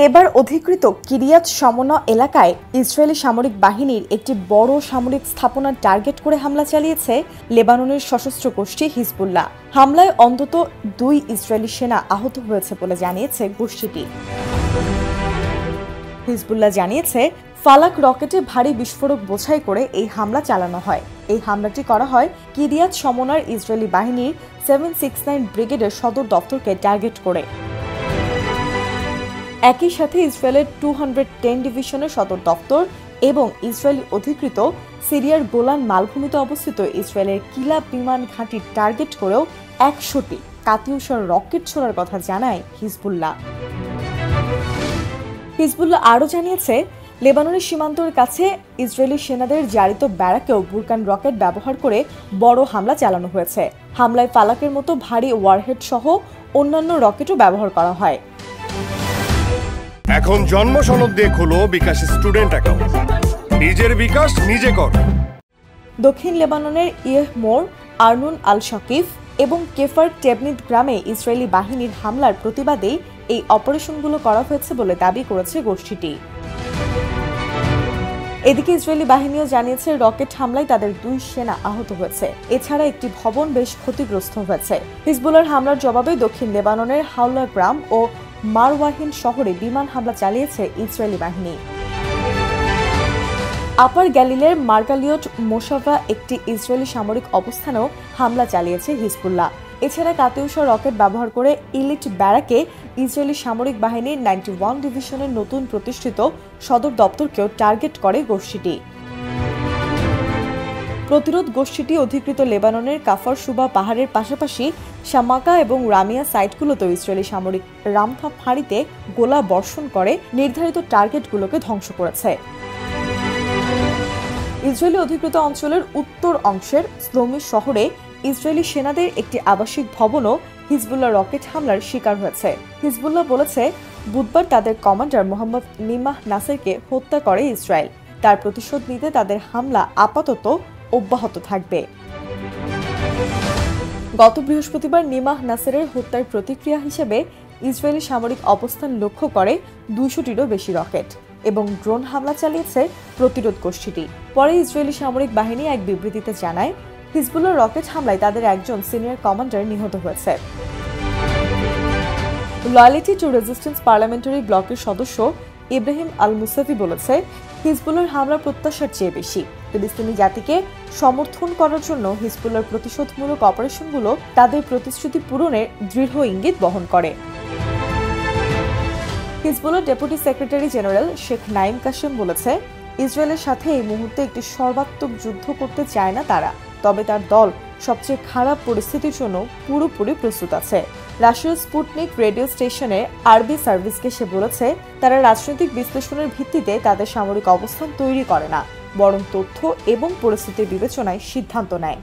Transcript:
এবার অধিকৃত কিরিয়াত শমনা এলাকায় ইসরায়েলি সামরিক বাহিনীর একটি বড় সামরিক স্থাপনার টার্গেট করে হামলা চালিয়েছে লেবাননের সশস্ত্র গোষ্ঠী হিজবুল্লাহ। হামলায় অন্তত 2 ইসরায়েলি সেনা আহত হয়েছে বলে জানিয়েছে গোষ্ঠীটি। হিজবুল্লাহ জানিয়েছে, ফালাক রকেটে ভারী বিস্ফোরক বোঝাই করে এই হামলা চালানো হয়। এই হামলাটি করা হয় কিরিয়াত শমনার ইসরায়েলি বাহিনীর 769 ব্রিগেডের সদর দপ্তরকে টার্গেট করে। একই সাথে ইসরায়েলের 210 ডিভিশনের সদর দপ্তর এবং ইসরায়েলি অধিকৃত সিরিয়ার গোলান মালভূমিতে অবস্থিত ইসরায়েলের কিলা বিমান ঘাঁটির টার্গেট করেও 100টি কাতিউসার রকেট ছোড়ার কথা জানায় হিজবুল্লাহ। হিজবুল্লাহ আরও জানিয়েছে, লেবাননের সীমান্তের কাছে ইসরায়েলি সেনাদের জারিত ব্যারাকেও বুরকান রকেট ব্যবহার করে বড় হামলা চালানো হয়েছে। হামলায় ফালাকের মতো ভারী ওয়ারহেড সহ অন্যান্য রকেটও ব্যবহার করা হয়। এখন জন্ম সনদ দিয়ে খোলো বিকাশ স্টুডেন্ট অ্যাকাউন্ট। নিজের বিকাশ নিজে কর। দক্ষিণ লেবাননের ইয়েহমোর, আরনুন আল শাকিফ এবং কেফার টেবনিদ গ্রামে ইসরায়েলি বাহিনীর হামলার প্রতিবাদে এই অপারেশনগুলো করা হয়েছে বলে দাবি করেছে গোষ্ঠীটি। এদিকে ইসরায়েলি বাহিনীও জানিয়েছে, রকেট হামলায় তাদের 2 সেনা আহত হয়েছে। এছাড়া একটি ভবন বেশ ক্ষতিগ্রস্ত হয়েছে। হিজবুল্লাহর হামলার জবাবে দক্ষিণ লেবাননের হাওলা গ্রাম ও মারওয়াহিন শহরে বিমান হামলা চালিয়েছে ইসরায়েলি বাহিনী। আপার গ্যালিলের মার্গালিয়ট মোশাভা একটি ইসরায়েলি সামরিক অবস্থানেও হামলা চালিয়েছে হিজবুল্লাহ। এছাড়া কাতিউসা রকেট ব্যবহার করে ইলিট ব্যারাকে ইসরায়েলি সামরিক বাহিনীর 91 ডিভিশনের নতুন প্রতিষ্ঠিত সদর দপ্তরকেও টার্গেট করে গোষ্ঠীটি। প্রতিরোধ গোষ্ঠীটি অধিকৃত লেবাননের কাফর সুবা পাহাড়ের পাশাপাশি শামাকা এবং রামিয়া সাইটগুলোতে ইসরায়েলি সামরিক রামথা ফাঁড়িতে গোলা বর্ষণ করে নির্ধারিত টার্গেটগুলোকে ধ্বংস করেছে। ইসরায়েলি অধিকৃত অঞ্চলের উত্তর অংশের স্লোমি শহরে ইসরায়েলি সেনাদের একটি আবাসিক ভবনও হিজবুল্লাহ রকেট হামলার শিকার হয়েছে। হিজবুল্লাহ বলেছে, বুধবার তাদের কমান্ডার মোহাম্মদ নিমাহ নাসেরকে হত্যা করে ইসরায়েল। তার প্রতিশোধ নিতে তাদের হামলা আপাতত অব্যাহত থাকবে। গত বৃহস্পতিবার নিমাহ নাসেরের হত্যার প্রতিক্রিয়া হিসেবে ইসরায়েলি সামরিক অবস্থান লক্ষ্য করে 200টিরও বেশি রকেট এবং ড্রোন হামলা চালিয়েছে প্রতিরোধ গোষ্ঠীটি। পরে ইসরায়েলি সামরিক বাহিনী এক বিবৃতিতে জানায়, হিজবুল্লাহ রকেট হামলায় তাদের একজন সিনিয়র কমান্ডার নিহত হয়েছে। লয়ালিটি টু রেজিস্ট্যান্স পার্লামেন্টারি ব্লকের সদস্য ইব্রাহিম আল মুসাফি বলেছে, হিজবুল্লাহর হামলা প্রত্যাশার চেয়ে বেশি। ফিলিস্তিনি জাতিকে সমর্থন করার জন্য হিজবুল্লাহর প্রতিশোধমূলক অপারেশনগুলো তাদের প্রতিশ্রুতি পূরণের দৃঢ় ইঙ্গিত বহন করে। Hezbollah deputy secretary general Sheikh Naim Kashem বলেছে, ইসরায়েলের সাথে এই মুহূর্তে একটি সর্বাত্মক যুদ্ধ করতে চায় না তারা, তবে তার দল সবচেয়ে খারাপ পরিস্থিতির জন্য পুরোপুরি প্রস্তুত আছে। রাশিয়ার স্পুটনিক রেডিও স্টেশনে আরবি সার্ভিসকে সে বলেছে, তারা রাজনৈতিক বিশ্লেষণের ভিত্তিতে তাদের সামরিক অবস্থান তৈরি করে না, বরং তথ্য এবং পরিস্থিতির বিবেচনায় সিদ্ধান্ত নেয়।